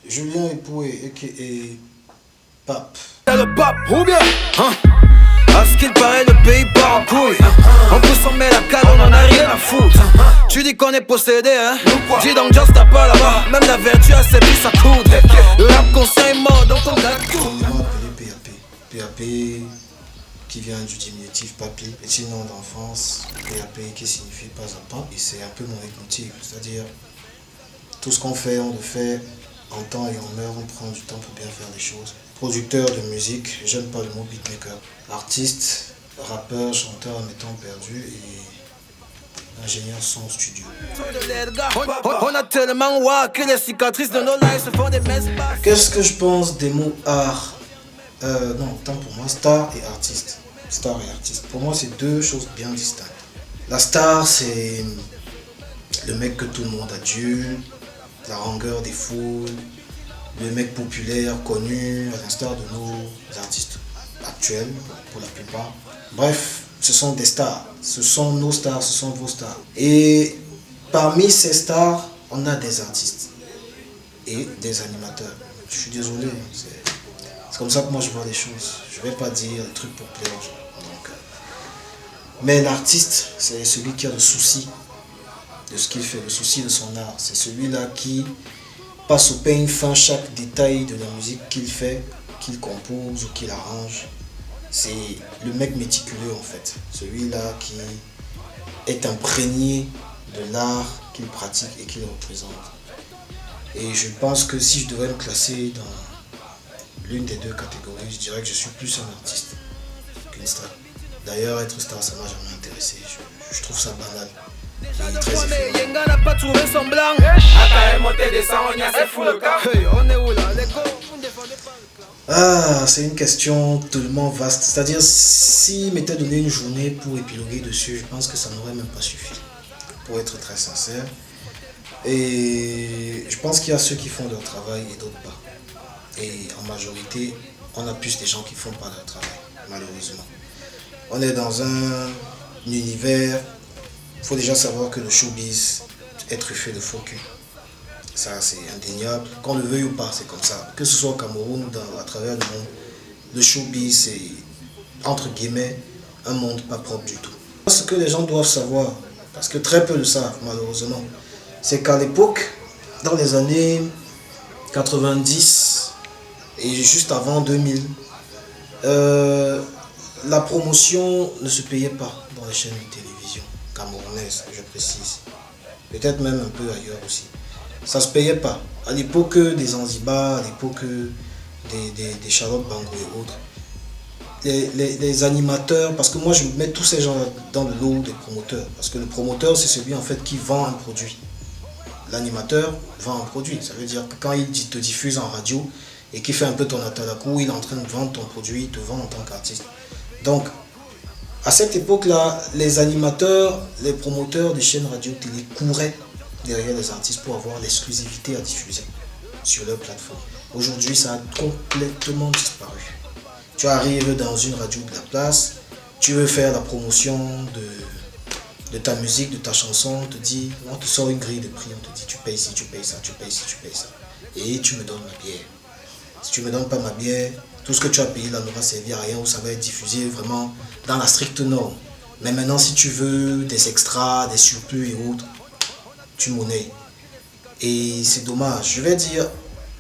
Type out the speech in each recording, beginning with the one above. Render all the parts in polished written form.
Julien Epoué, a.k.a. Pape. Le pape, ou bien, hein? À ce qu'il paraît, le pays part en couille. On peut s'en mettre la cale, on en a rien à foutre. Tu dis qu'on est possédé, hein? Dis donc, just t'as pas là-bas. Même la vertu a ses vies à coudre. Le rap conscient est mort, donc on a tout. Communément appelé PAP. PAP qui vient du diminutif papi, petit nom d'enfance. PAP qui signifie pas à pas. Et c'est un peu mon leitmotiv. C'est-à-dire, tout ce qu'on fait, on le fait en temps et en heure. On prend du temps pour bien faire les choses. Producteur de musique, j'aime pas le mot beatmaker. Artiste, rappeur, chanteur en étant perdu et ingénieur son studio. On a tellement wack que les cicatrices de nos lives se font des messes. Qu'est-ce que je pense des mots art? Non, tant pour moi, star et artiste. Star et artiste. Pour moi, c'est deux choses bien distinctes. La star, c'est le mec que tout le monde adule, la langueur des foules, le mec populaire, connu, à l'instar de nos artistes actuels, pour la plupart. Bref, ce sont des stars. Ce sont nos stars, ce sont vos stars. Et parmi ces stars, on a des artistes et des animateurs. Je suis désolé, c'est comme ça que moi je vois les choses. Je ne vais pas dire des trucs pour plaire aux gens. Mais l'artiste, c'est celui qui a le souci de ce qu'il fait, le souci de son art. C'est celui-là qui passe au peigne fin chaque détail de la musique qu'il fait, qu'il compose ou qu'il arrange. C'est le mec méticuleux en fait. Celui-là qui est imprégné de l'art qu'il pratique et qu'il représente. Et je pense que si je devais me classer dans l'une des deux catégories, je dirais que je suis plus un artiste qu'une star. D'ailleurs, être star, ça m'a jamais intéressé. Je trouve ça banal. Et très éphémère. N'a pas trouvé son blanc. Ah, c'est une question tellement vaste. C'est-à-dire, s'il m'était donné une journée pour épiloguer dessus, je pense que ça n'aurait même pas suffi. Pour être très sincère. Et je pense qu'il y a ceux qui font leur travail et d'autres pas. Et en majorité, on a plus des gens qui font pas leur travail, malheureusement. On est dans un univers, il faut déjà savoir que le showbiz est truffé de faux culs. Ça, c'est indéniable. Qu'on le veuille ou pas, c'est comme ça. Que ce soit au Cameroun ou à travers le monde, le showbiz, c'est, entre guillemets, un monde pas propre du tout. Ce que les gens doivent savoir, parce que très peu le savent, malheureusement, c'est qu'à l'époque, dans les années 90 et juste avant 2000, la promotion ne se payait pas dans les chaînes de télévision camerounaises, je précise. Peut-être même un peu ailleurs aussi. Ça ne se payait pas. À l'époque des Zanzibar, à l'époque des Charlotte Bango et autres, les animateurs, parce que moi je mets tous ces gens dans le lot des promoteurs, parce que le promoteur c'est celui en fait qui vend un produit. L'animateur vend un produit, ça veut dire que quand il te diffuse en radio et qu'il fait un peu ton atalakou, il est en train de vendre ton produit, il te vend en tant qu'artiste. Donc, à cette époque-là, les animateurs, les promoteurs des chaînes radio-télé couraient derrière les artistes pour avoir l'exclusivité à diffuser sur leur plateforme. Aujourd'hui, ça a complètement disparu. Tu arrives dans une radio de la place, tu veux faire la promotion de ta musique, de ta chanson, on te dit, on te sort une grille de prix, on te dit tu payes ci, tu payes ça, tu payes ci, tu payes ça. Et tu me donnes ma bière. Si tu ne me donnes pas ma bière, tout ce que tu as payé là n'aura servi à rien ou ça va être diffusé vraiment dans la stricte norme. Mais maintenant, si tu veux des extras, des surplus et autres, tu monnaies. Et c'est dommage. Je vais dire,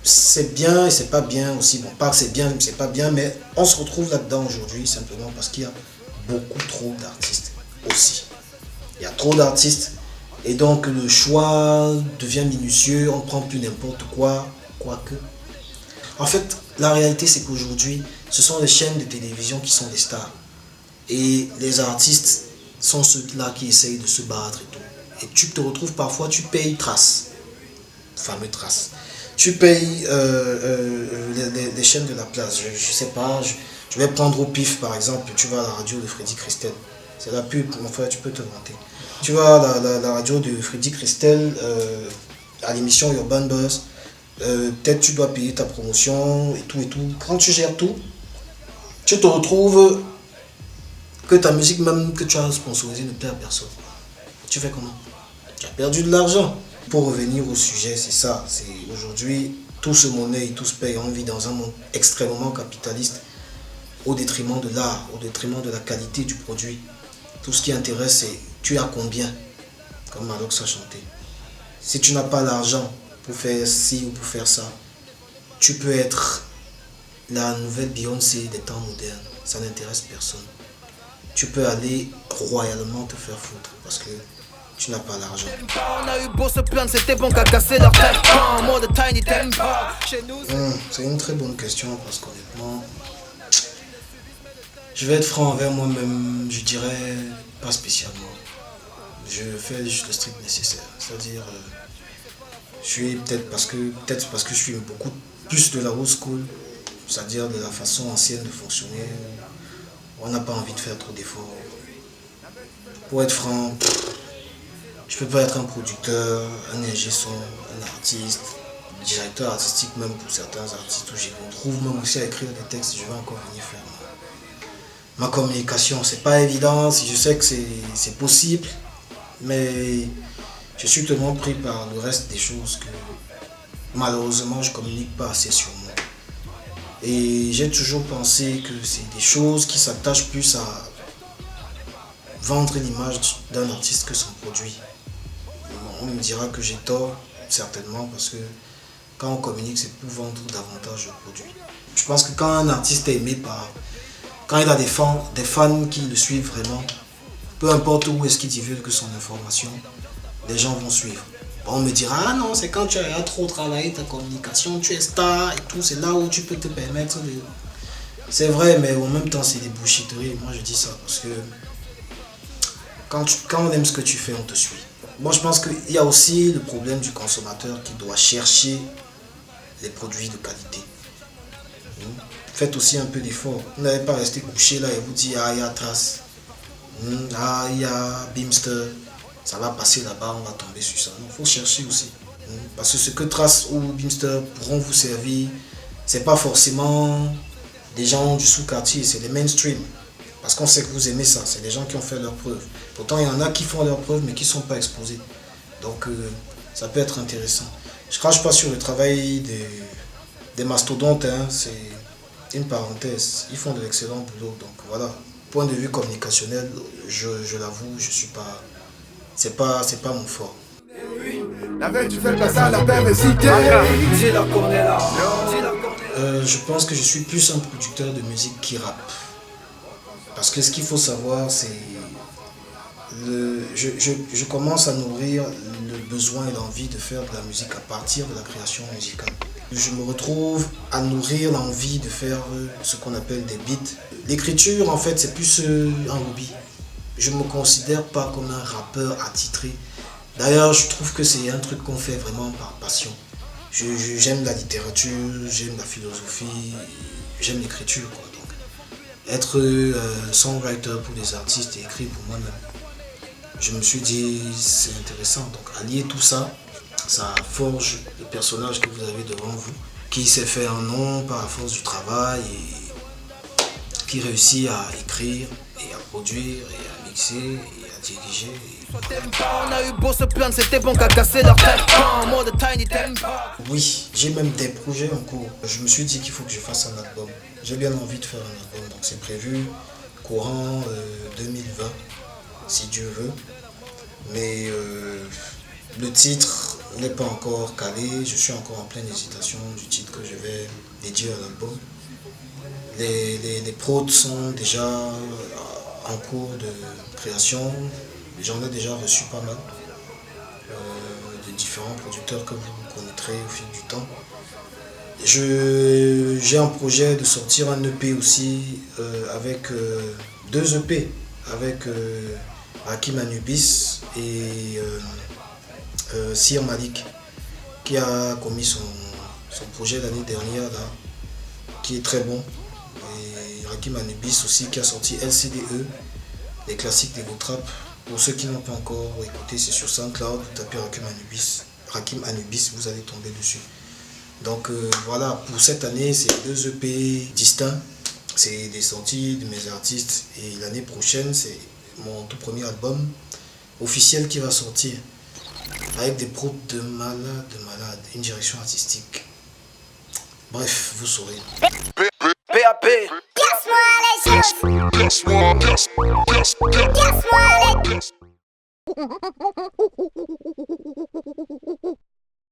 c'est bien et c'est pas bien aussi. Bon, pas que c'est bien, c'est pas bien, mais on se retrouve là-dedans aujourd'hui simplement parce qu'il y a beaucoup trop d'artistes aussi. Il y a trop d'artistes et donc le choix devient minutieux, on ne prend plus n'importe quoi, quoique. En fait, la réalité c'est qu'aujourd'hui, ce sont les chaînes de télévision qui sont les stars. Et les artistes sont ceux-là qui essayent de se battre et tout. Et tu te retrouves parfois, tu payes Trace, fameux Trace. Tu payes les chaînes de la place, je sais pas, je vais prendre au pif par exemple, tu vas à la radio de Freddy Christel. C'est la pub, mon frère, tu peux te vanter. Tu vas à la radio de Freddy Christel, à l'émission Urban Buzz, peut-être tu dois payer ta promotion et tout et tout. Quand tu gères tout, tu te retrouves que ta musique même que tu as sponsorisée ne plaît à personne. Tu fais comment? tu as perdu de l'argent. Pour revenir au sujet, c'est ça. C'est aujourd'hui, tout se monnaie, tout se paye. On vit dans un monde extrêmement capitaliste au détriment de l'art, au détriment de la qualité du produit. Tout ce qui intéresse, c'est tu as combien, comme Malox a chanté. Si tu n'as pas l'argent pour faire ci ou pour faire ça, tu peux être la nouvelle Beyoncé des temps modernes. Ça n'intéresse personne. Tu peux aller royalement te faire foutre parce que tu n'as pas l'argent. On a eu beau se plaindre, c'était bon qu'à casser leur tête en mode Tiny Tempo. C'est une très bonne question parce qu'honnêtement, je vais être franc envers moi-même, je dirais pas spécialement. Je fais juste le strict nécessaire. C'est-à-dire, je suis peut-être parce que je suis beaucoup plus de la old school, c'est-à-dire de la façon ancienne de fonctionner. On n'a pas envie de faire trop d'efforts. Pour être franc, je peux pas être un producteur, un ingé son, un artiste, directeur artistique même pour certains artistes où je me retrouve même aussi à écrire des textes. Je vais encore venir faire ma communication. C'est pas évident, je sais que c'est possible, mais je suis tellement pris par le reste des choses que malheureusement je communique pas assez sur moi. Et j'ai toujours pensé que c'est des choses qui s'attachent plus à vendre l'image d'un artiste que son produit. On me dira que j'ai tort, certainement, parce que quand on communique, c'est pour vendre davantage le produit. Je pense que quand un artiste est aimé quand il a des fans qui le suivent vraiment, peu importe où est-ce qu'il divulgue son information, les gens vont suivre. On me dira, ah non, c'est quand tu as trop travaillé ta communication, tu es star et tout, c'est là où tu peux te permettre de... C'est vrai, mais en même temps, c'est des bullshitteries. Moi, je dis ça parce que quand on aime ce que tu fais, on te suit. Moi, je pense qu'il y a aussi le problème du consommateur qui doit chercher les produits de qualité. Faites aussi un peu d'effort. Vous n'allez pas rester couché là et vous dire, ah, il y a Trace, ah, il y a Beamster, ça va passer là-bas, on va tomber sur ça. Il faut chercher aussi. Parce que ce que Trace ou Beamster pourront vous servir, c'est pas forcément des gens du sous-quartier, c'est les mainstream. Parce qu'on sait que vous aimez ça, c'est des gens qui ont fait leurs preuves. Pourtant, il y en a qui font leurs preuves, mais qui ne sont pas exposés. Donc, ça peut être intéressant. Je ne crache pas sur le travail des mastodontes, hein. C'est une parenthèse. Ils font de l'excellent boulot. Donc, voilà. Point de vue communicationnel, je l'avoue, je suis pas... C'est pas mon fort. Je pense que je suis plus un producteur de musique qui rappe. Parce que ce qu'il faut savoir, c'est... Je commence à nourrir le besoin et l'envie de faire de la musique à partir de la création musicale. Je me retrouve à nourrir l'envie de faire ce qu'on appelle des beats. L'écriture, en fait, c'est plus un hobby. Je ne me considère pas comme un rappeur attitré. D'ailleurs, je trouve que c'est un truc qu'on fait vraiment par passion. J'aime la littérature, j'aime la philosophie, j'aime l'écriture, quoi. Donc, être songwriter pour des artistes et écrire pour moi-même. Je me suis dit, c'est intéressant. Donc, allier tout ça, ça forge le personnage que vous avez devant vous, qui s'est fait un nom par la force du travail et qui réussit à écrire et à produire et à mixer et à diriger. On a eu beau se plaindre, c'était bon qu'à casser leur tête en mode Tiny Tempo. Oui, j'ai même des projets en cours. Je me suis dit qu'il faut que je fasse un album. J'ai bien envie de faire un album, donc c'est prévu courant 2020, si Dieu veut. Mais le titre n'est pas encore calé, je suis encore en pleine hésitation du titre que je vais dédier à l'album. Les prods sont déjà en cours de création, j'en ai déjà reçu pas mal de différents producteurs que vous connaîtrez au fil du temps. J'ai un projet de sortir un EP aussi avec 2 EP avec Rakim Anubis et Sir Malik qui a commis son projet l'année dernière là, qui est très bon. Et Rakim Anubis aussi qui a sorti LCDE, les classiques des Trap. Pour ceux qui n'ont pas encore écouté, c'est sur SoundCloud, vous tapez Rakim Anubis, vous allez tomber dessus. Donc voilà, pour cette année, c'est 2 EP distincts. C'est des sorties de mes artistes. Et l'année prochaine, c'est mon tout premier album officiel qui va sortir. avec des prods de malade, une direction artistique. Bref, vous saurez. PAP. Casse-moi les choses. Casse-moi les...